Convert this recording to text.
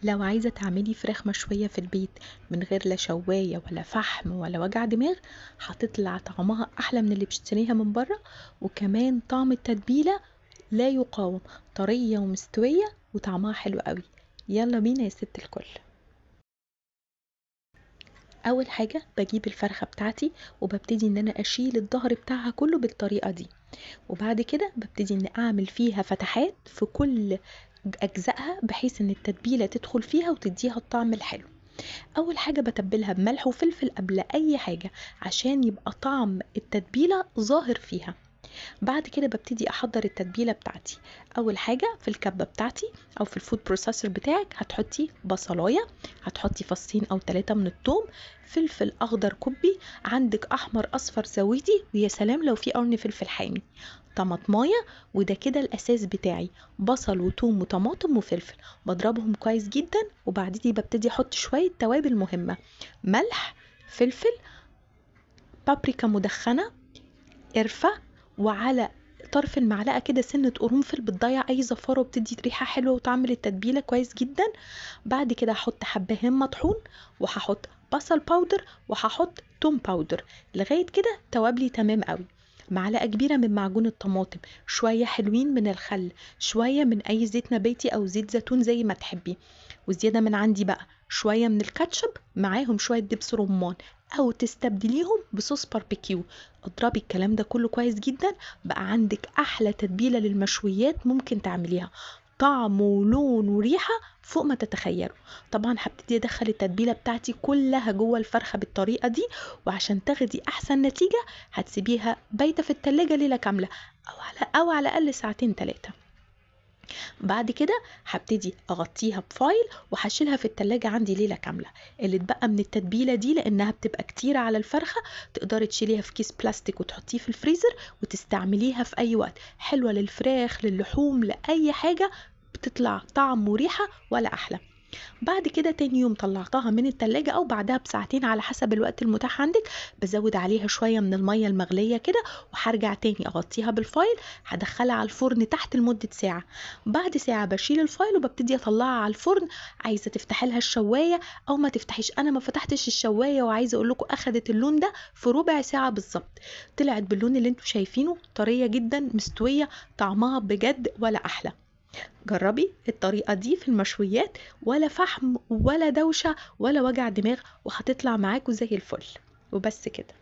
لو عايزة تعملي فراخ مشوية في البيت من غير لا شواية ولا فحم ولا وجع دماغ، هتطلع طعمها أحلى من اللي بتشتريها من بره، وكمان طعم التتبيلة لا يقاوم، طرية ومستوية وطعمها حلو قوي. يلا بينا يا ست الكل. اول حاجة بجيب الفرخة بتاعتي وببتدي ان انا اشيل الظهر بتاعها كله بالطريقة دي، وبعد كده ببتدي ان اعمل فيها فتحات في كل اجزائها بحيث ان التتبيلة تدخل فيها وتديها الطعم الحلو. اول حاجة بتبلها بملح وفلفل قبل اي حاجة عشان يبقى طعم التتبيلة ظاهر فيها. بعد كده ببتدي احضر التتبيله بتاعتي. اول حاجه في الكبه بتاعتي او في الفود بروسيسور بتاعك هتحطي بصلايه، هتحطي فصين او 3 من الثوم، فلفل اخضر كبي، عندك احمر اصفر زويدي، ويا سلام لو في قرن فلفل حامي، طماطمايه. وده كده الاساس بتاعي، بصل وثوم وطماطم وفلفل، بضربهم كويس جدا. وبعدين ببتدي احط شويه توابل مهمه، ملح، فلفل، بابريكا مدخنه، قرفة، وعلى طرف المعلقة كده سنة قرنفل بتضيع اي زفارة وبتدي ريحة حلوة وتعمل التتبيلة كويس جدا. بعد كده هحط حبهان مطحون، وهحط بصل باودر، وهحط توم باودر. لغاية كده توابلي تمام قوي. معلقة كبيرة من معجون الطماطم، شوية حلوين من الخل، شوية من اي زيت نباتي او زيت زيتون زي ما تحبي، وزيادة من عندي بقى شوية من الكاتشب، معاهم شوية دبس رمان او تستبدليهم بصوص باربيكيو. اضربي الكلام ده كله كويس جدا، بقى عندك احلى تتبيلة للمشويات ممكن تعمليها، طعم ولون وريحة فوق ما تتخيلوا. طبعا هبتدي ادخل التتبيلة بتاعتي كلها جوه الفرخة بالطريقة دي، وعشان تاخدي احسن نتيجة هتسيبيها بايتة في التلاجة ليلة كاملة، او على الاقل ساعتين 3. بعد كده هبتدي اغطيها بفايل وهشيلها في التلاجة عندي ليلة كاملة. اللي اتبقى من التتبيلة دي لانها بتبقى كتيرة على الفرخة، تقدري تشيليها في كيس بلاستيك وتحطيه في الفريزر وتستعمليها في اي وقت، حلوة للفراخ للحوم لاي حاجة، بتطلع طعم وريحة ولا احلى. بعد كده تاني يوم طلعتها من التلاجة او بعدها بساعتين على حسب الوقت المتاح عندك، بزود عليها شوية من المية المغلية كده، وهرجع تاني اغطيها بالفايل، هدخلها على الفرن تحت لمدة ساعة. بعد ساعة بشيل الفايل وببتدي اطلعها على الفرن. عايزة تفتحي لها الشواية او ما تفتحيش، انا ما فتحتش الشواية، وعايزة اقول لكم اخدت اللون ده في ربع ساعة بالظبط، طلعت باللون اللي انتوا شايفينه، طرية جدا مستوية، طعمها بجد ولا احلى. جربي الطريقة دي في المشويات، ولا فحم ولا دوشة ولا وجع دماغ، وهتطلع معاكوا زي الفل. وبس كده.